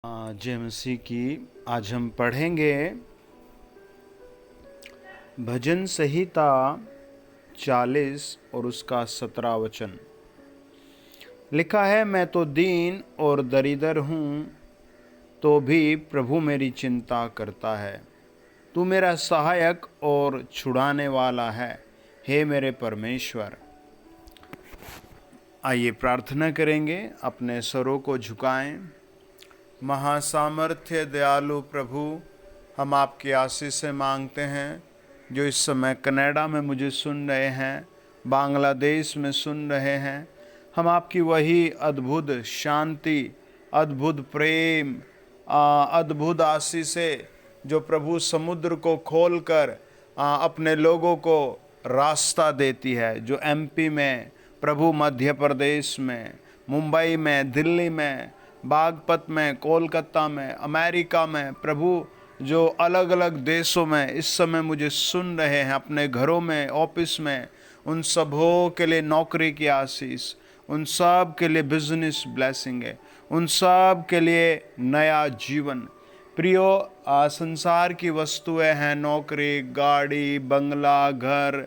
जय मसीह की। आज हम पढ़ेंगे भजन संहिता 40 और उसका 17 वचन। लिखा है, मैं तो दीन और दरिद्र हूँ, तो भी प्रभु मेरी चिंता करता है। तू मेरा सहायक और छुड़ाने वाला है, हे मेरे परमेश्वर। आइए प्रार्थना करेंगे, अपने सरों को झुकाएं। महासामर्थ्य दयालु प्रभु, हम आपकी आशीष मांगते हैं। जो इस समय कनाडा में मुझे सुन रहे हैं, बांग्लादेश में सुन रहे हैं, हम आपकी वही अद्भुत शांति, अद्भुत प्रेम, अद्भुत आशीषें जो प्रभु समुद्र को खोलकर अपने लोगों को रास्ता देती है, जो एमपी में प्रभु, मध्य प्रदेश में, मुंबई में, दिल्ली में, बागपत में, कोलकाता में, अमेरिका में, प्रभु जो अलग अलग देशों में इस समय मुझे सुन रहे हैं, अपने घरों में, ऑफिस में, उन सबों के लिए नौकरी की आशीष, उन सब के लिए बिजनेस ब्लेसिंग है, उन सब के लिए नया जीवन। प्रियो, संसार की वस्तुएं हैं, नौकरी, गाड़ी, बंगला, घर,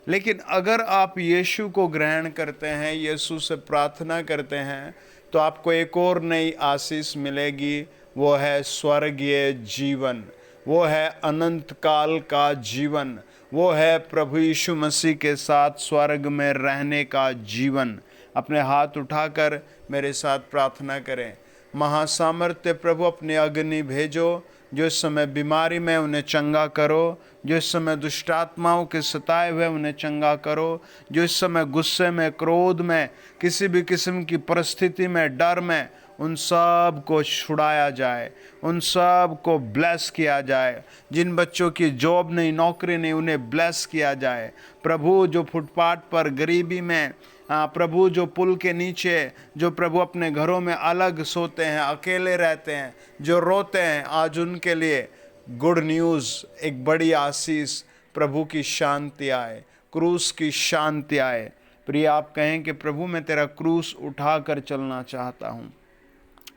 लेकिन अगर आप यीशु को ग्रहण करते हैं, यीशु से प्रार्थना करते हैं, तो आपको एक और नई आशीष मिलेगी। वो है स्वर्गीय जीवन, वो है अनंत काल का जीवन, वो है प्रभु यीशु मसीह के साथ स्वर्ग में रहने का जीवन। अपने हाथ उठाकर मेरे साथ प्रार्थना करें। महासामर्थ्य प्रभु, अपनी अग्नि भेजो, जो इस समय बीमारी में उन्हें चंगा करो, जो इस समय दुष्टात्माओं के सताए हुए उन्हें चंगा करो, जो इस समय गुस्से में, क्रोध में, किसी भी किस्म की परिस्थिति में, डर में, उन सब को छुड़ाया जाए, उन सब को ब्लेस किया जाए। जिन बच्चों की जॉब नहीं, नौकरी नहीं, उन्हें ब्लेस किया जाए। प्रभु जो फुटपाथ पर गरीबी में, प्रभु जो पुल के नीचे, जो प्रभु अपने घरों में अलग सोते हैं, अकेले रहते हैं, जो रोते हैं, आज उनके लिए गुड न्यूज़, एक बड़ी आशीष, प्रभु की शांति आए, क्रूस की शांति आए। प्रिय, आप कहें कि प्रभु मैं तेरा क्रूस उठाकर चलना चाहता हूँ,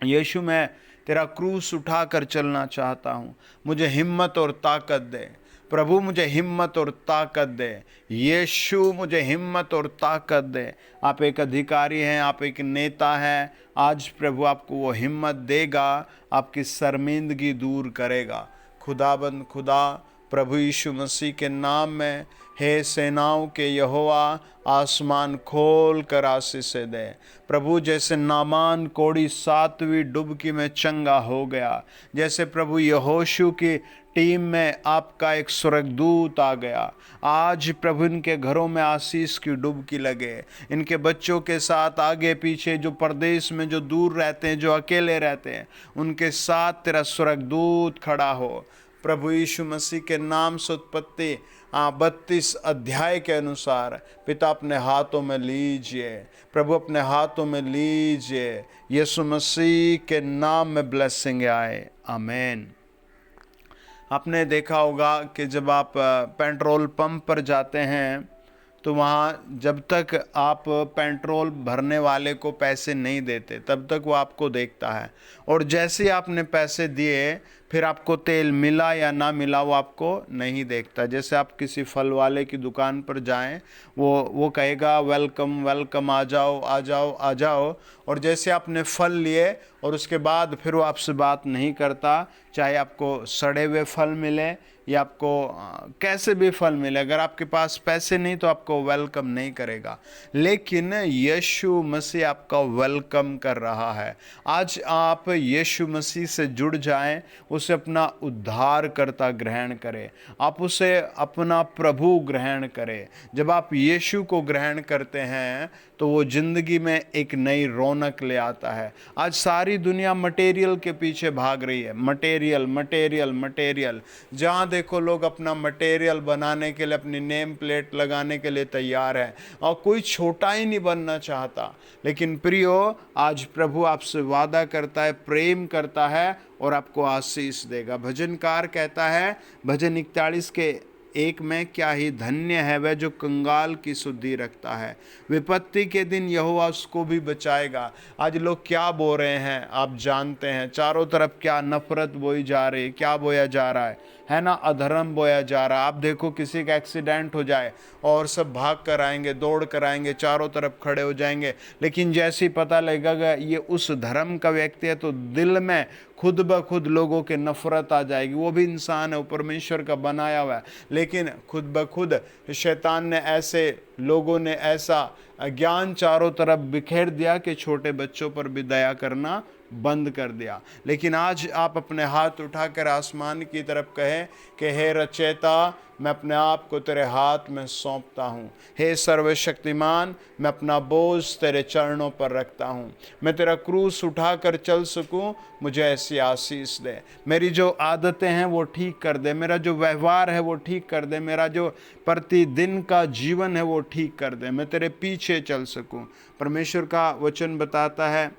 यीशु मैं तेरा क्रूस उठाकर चलना चाहता हूँ, मुझे हिम्मत और ताकत दे। प्रभु मुझे हिम्मत और ताकत दे, यीशु मुझे हिम्मत और ताकत दे। आप एक अधिकारी हैं, आप एक नेता हैं, आज प्रभु आपको वो हिम्मत देगा, आपकी शर्मिंदगी दूर करेगा। खुदाबंद खुदा, प्रभु यीशु मसीह के नाम में, हे सेनाओं के यहोवा, आसमान खोल कर आशीष दे। प्रभु जैसे नामान कोढ़ी 7वीं डुबकी में चंगा हो गया, जैसे प्रभु यहोशू की टीम में आपका एक स्वर्गदूत आ गया, आज प्रभु इनके घरों में आशीष की डुबकी लगे। इनके बच्चों के साथ आगे पीछे, जो परदेश में, जो दूर रहते हैं, जो अकेले रहते हैं, उनके साथ तेरा स्वर्गदूत खड़ा हो। प्रभु यीशु मसीह के नाम से उत्पत्ति 32 अध्याय के अनुसार पिता अपने हाथों में लीजिए, प्रभु अपने हाथों में लीजिए। यीशु मसीह के नाम में ब्लेसिंग आए, आमीन। आपने देखा होगा कि जब आप पेट्रोल पंप पर जाते हैं, तो वहाँ जब तक आप पेट्रोल भरने वाले को पैसे नहीं देते, तब तक वो आपको देखता है, और जैसे ही आपने पैसे दिए, फिर आपको तेल मिला या ना मिला वो आपको नहीं देखता। जैसे आप किसी फल वाले की दुकान पर जाएं, वो कहेगा वेलकम वेलकम, आ जाओ आ जाओ आ जाओ, और जैसे आपने फल लिए और उसके बाद फिर वो आपसे बात नहीं करता, चाहे आपको सड़े हुए फल मिले या आपको कैसे भी फल मिले, अगर आपके पास पैसे नहीं तो आपको वेलकम नहीं करेगा। लेकिन यीशु मसीह आपका वेलकम कर रहा है। आज आप यीशु मसीह से जुड़ जाएं, उसे अपना उद्धारकर्ता ग्रहण करें, आप उसे अपना प्रभु ग्रहण करें। जब आप यीशु को ग्रहण करते हैं तो वो ज़िंदगी में एक नई रौनक ले आता है। आज सारी दुनिया मटेरियल के पीछे भाग रही है, मटेरियल मटेरियल मटेरियल। जहाँ देखो लोग अपना मटेरियल बनाने के लिए, अपनी नेम प्लेट लगाने के लिए तैयार है, और कोई छोटा ही नहीं बनना चाहता। लेकिन प्रियो, आज प्रभु आपसे वादा करता है, प्रेम करता है और आपको आशीष देगा। भजनकार कहता है, भजन 41 के एक में, क्या ही धन्य है वह जो कंगाल की सुधि रखता है। विपत्ति के दिन यहोवा उसको भी बचाएगा। आज लोग क्या बो रहे हैं आप जानते हैं, चारों तरफ क्या नफरत बोई जा रही है, क्या बोया जा रहा है ना, अधर्म बोया जा रहा है। आप देखो किसी का एक्सीडेंट हो जाए और सब भाग कर आएंगे, दौड़ कर आएंगे, चारों तरफ खड़े हो जाएंगे, लेकिन जैसे ही पता लगेगा ये उस धर्म का व्यक्ति है तो दिल में खुद ब खुद लोगों के नफरत आ जाएगी। वो भी इंसान है, वो परमेश्वर का बनाया हुआ है, लेकिन खुद ब खुद शैतान ने ऐसे, लोगों ने ऐसा ज्ञान चारों तरफ बिखेर दिया कि छोटे बच्चों पर भी दया करना बंद कर दिया। लेकिन आज आप अपने हाथ उठाकर आसमान की तरफ कहें कि हे रचयिता, मैं अपने आप को तेरे हाथ में सौंपता हूँ। हे सर्वशक्तिमान, मैं अपना बोझ तेरे चरणों पर रखता हूँ। मैं तेरा क्रूस उठाकर चल सकूँ, मुझे ऐसी आशीष दे। मेरी जो आदतें हैं वो ठीक कर दे, मेरा जो व्यवहार है वो ठीक कर दे, मेरा जो प्रतिदिन का जीवन है वो ठीक कर दे, मैं तेरे पीछे चल सकूँ। परमेश्वर का वचन बताता है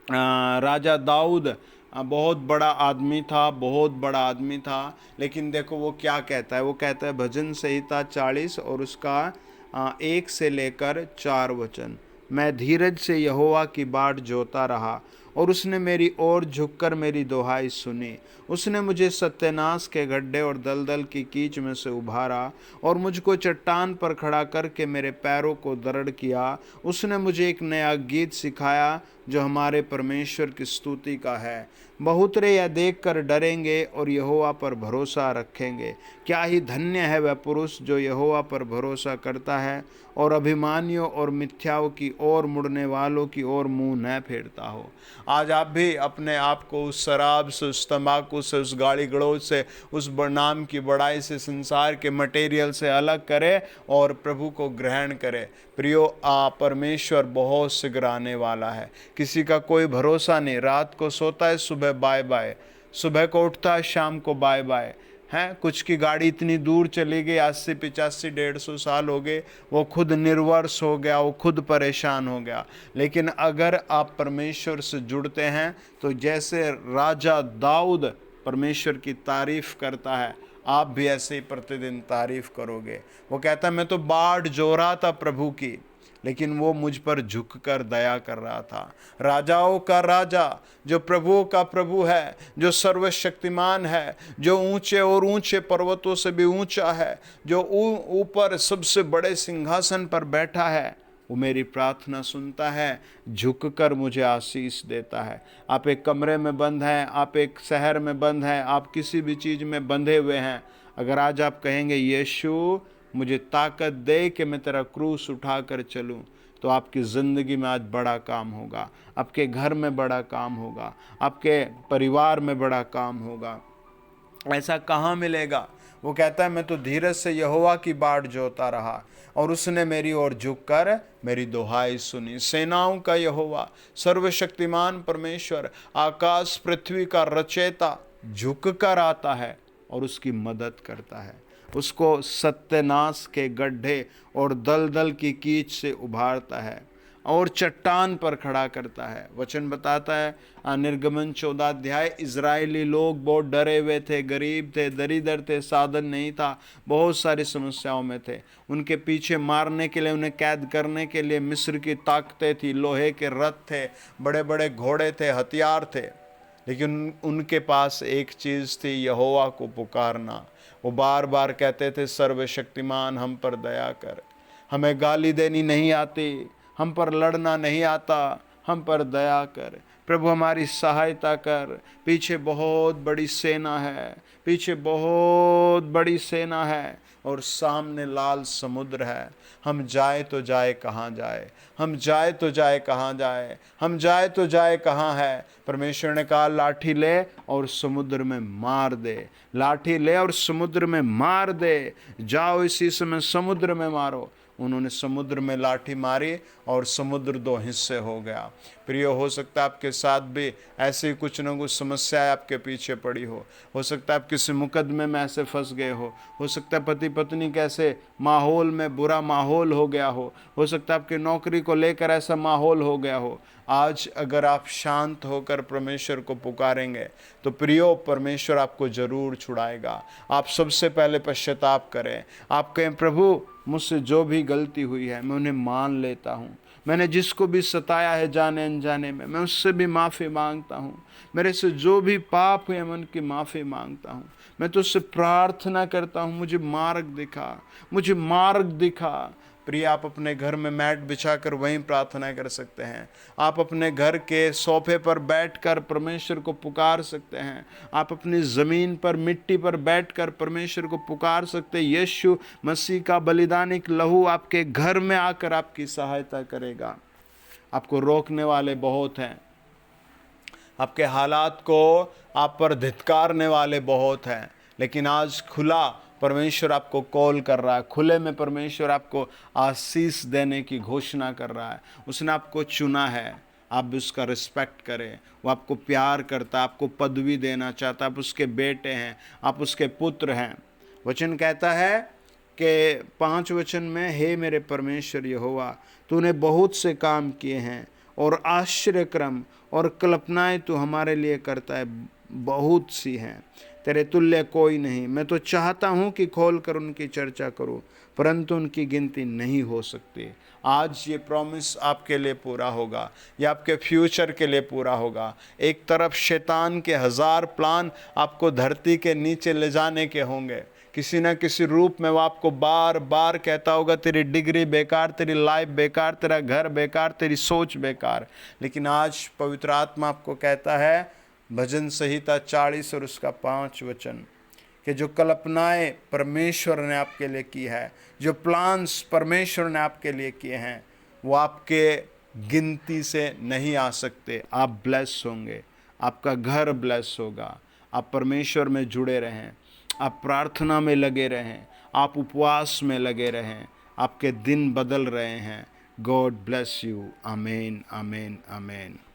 राजा दाऊद बहुत बड़ा आदमी था, बहुत बड़ा आदमी था, लेकिन देखो वो क्या कहता है। वो कहता है भजन संहिता 40 और उसका 1 से लेकर 4 वचन, मैं धीरज से यहोवा की बाट जोता रहा और उसने मेरी ओर झुककर मेरी दुहाई सुनी। उसने मुझे सत्यानाश के गड्ढे और दलदल की कीच में से उभारा और मुझको चट्टान पर खड़ा करके मेरे पैरों को दृढ़ किया। उसने मुझे एक नया गीत सिखाया जो हमारे परमेश्वर की स्तुति का है। बहुतरे यह देखकर डरेंगे और यहोवा पर भरोसा रखेंगे। क्या ही धन्य है वह पुरुष जो यहोवा पर भरोसा करता है और अभिमानियों और मिथ्याओं की ओर मुड़ने वालों की ओर मुंह न फेरता हो। आज आप भी अपने आप को उस शराब से, उस तंबाकू से, उस गाली गलौज से, उस नाम की बड़ाई से, संसार के मटेरियल से अलग करें और प्रभु को ग्रहण करें। प्रियो, परमेश्वर बहुत शीघ्र आने वाला है। किसी का कोई भरोसा नहीं, रात को सोता है, सुबह बाय बाय, सुबह को उठता है, शाम को बाय बाय हैं। कुछ की गाड़ी इतनी दूर चली गई, 80 85 150 साल हो गए, वो खुद निर्वंश हो गया, वो खुद परेशान हो गया। लेकिन अगर आप परमेश्वर से जुड़ते हैं तो जैसे राजा दाऊद परमेश्वर की तारीफ करता है, आप भी ऐसे ही प्रतिदिन तारीफ करोगे। वो कहता है मैं तो बाट जो रहा था प्रभु की, लेकिन वो मुझ पर झुककर दया कर रहा था। राजाओं का राजा, जो प्रभुओं का प्रभु है, जो सर्वशक्तिमान है, जो ऊंचे और ऊंचे पर्वतों से भी ऊंचा है, जो ऊपर सबसे बड़े सिंहासन पर बैठा है, वो मेरी प्रार्थना सुनता है, झुककर मुझे आशीष देता है। आप एक कमरे में बंद हैं, आप एक शहर में बंद हैं, आप किसी भी चीज़ में बंधे हुए हैं, अगर आज आप कहेंगे यीशु मुझे ताकत दे कि मैं तेरा क्रूस उठाकर चलूं, तो आपकी ज़िंदगी में आज बड़ा काम होगा, आपके घर में बड़ा काम होगा, आपके परिवार में बड़ा काम होगा। ऐसा कहाँ मिलेगा? वो कहता है मैं तो धीरज से यहोवा की बाट जोता रहा और उसने मेरी ओर झुककर मेरी दुहाई सुनी। सेनाओं का यहोवा, सर्वशक्तिमान परमेश्वर, आकाश पृथ्वी का रचयिता झुककर आता है और उसकी मदद करता है, उसको सत्यानाश के गड्ढे और दलदल की कीच से उभारता है और चट्टान पर खड़ा करता है। वचन बताता है निर्गमन 14 अध्याय, इजरायली लोग बहुत डरे हुए थे, गरीब थे, दरिद्र थे, साधन नहीं था, बहुत सारी समस्याओं में थे। उनके पीछे मारने के लिए, उन्हें कैद करने के लिए मिस्र की ताकतें थी, लोहे के रथ थे, बड़े बड़े घोड़े थे, हथियार थे, लेकिन उनके पास एक चीज़ थी, यहोवा को पुकारना। वो बार बार कहते थे सर्वशक्तिमान हम पर दया कर, हमें गाली देनी नहीं आती, हम पर लड़ना नहीं आता, हम पर दया कर, प्रभु हमारी सहायता कर। पीछे बहुत बड़ी सेना है, पीछे बहुत बड़ी सेना है और सामने लाल समुद्र है। हम जाए तो जाए कहाँ जाए, हम जाए तो जाए कहाँ जाए, हम जाए तो जाए कहाँ है। परमेश्वर ने कहा लाठी ले और समुद्र में मार दे, लाठी ले और समुद्र में मार दे, जाओ इसी समय समुद्र में मारो। उन्होंने समुद्र में लाठी मारी और समुद्र 2 हिस्से हो गया। प्रियो, हो सकता है आपके साथ भी ऐसी कुछ न कुछ समस्याएं आपके पीछे पड़ी हो सकता है आप किसी मुकदमे में ऐसे फंस गए हो सकता है पति पत्नी कैसे माहौल में बुरा माहौल हो गया हो सकता है आपकी नौकरी को लेकर ऐसा माहौल हो गया हो। आज अगर आप शांत होकर परमेश्वर को पुकारेंगे तो प्रियो परमेश्वर आपको ज़रूर छुड़ाएगा। आप सबसे पहले पश्चाताप करें। आप कहें, प्रभु मुझसे जो भी गलती हुई है मैं उन्हें मान लेता हूँ। मैंने जिसको भी सताया है जाने अनजाने में, मैं उससे भी माफ़ी मांगता हूँ। मेरे से जो भी पाप हुए मैं उनकी माफ़ी मांगता हूँ। मैं तो उससे प्रार्थना करता हूँ, मुझे मार्ग दिखा, मुझे मार्ग दिखा। प्रिय, आप अपने घर में मैट बिछाकर वहीं प्रार्थना कर सकते हैं। आप अपने घर के सोफे पर बैठकर परमेश्वर को पुकार सकते हैं। आप अपनी ज़मीन पर मिट्टी पर बैठकर परमेश्वर को पुकार सकते हैं। यीशु मसीह का बलिदानिक लहू आपके घर में आकर आपकी सहायता करेगा। आपको रोकने वाले बहुत हैं, आपके हालात को आप पर धिक्कारने वाले बहुत हैं, लेकिन आज खुला परमेश्वर आपको कॉल कर रहा है। खुले में परमेश्वर आपको आशीष देने की घोषणा कर रहा है। उसने आपको चुना है, आप भी उसका रिस्पेक्ट करें। वो आपको प्यार करता है, आपको पदवी देना चाहता है। आप उसके बेटे हैं, आप उसके पुत्र हैं। वचन कहता है कि 5 वचन में, हे मेरे परमेश्वर यहोवा, तूने बहुत से काम किए हैं और आश्चर्यक्रम और कल्पनाएं तू हमारे लिए करता है, बहुत सी हैं, तेरे तुल्य कोई नहीं। मैं तो चाहता हूँ कि खोल कर उनकी चर्चा करूँ, परंतु उनकी गिनती नहीं हो सकती। आज ये प्रॉमिस आपके लिए पूरा होगा, ये आपके फ्यूचर के लिए पूरा होगा। एक तरफ शैतान के 1000 प्लान आपको धरती के नीचे ले जाने के होंगे, किसी न किसी रूप में वो आपको बार बार कहता होगा, तेरी डिग्री बेकार, तेरी लाइफ बेकार, तेरा घर बेकार, तेरी सोच बेकार। लेकिन आज पवित्र आत्मा आपको कहता है, भजन संहिता 40 और उसका 5 वचन, कि जो कल्पनाएं परमेश्वर ने आपके लिए की है, जो प्लान्स परमेश्वर ने आपके लिए किए हैं, वो आपके गिनती से नहीं आ सकते। आप ब्लेस होंगे, आपका घर ब्लेस होगा। आप परमेश्वर में जुड़े रहें, आप प्रार्थना में लगे रहें, आप उपवास में लगे रहें। आपके दिन बदल रहे हैं। God bless you. आमीन, आमीन, आमीन।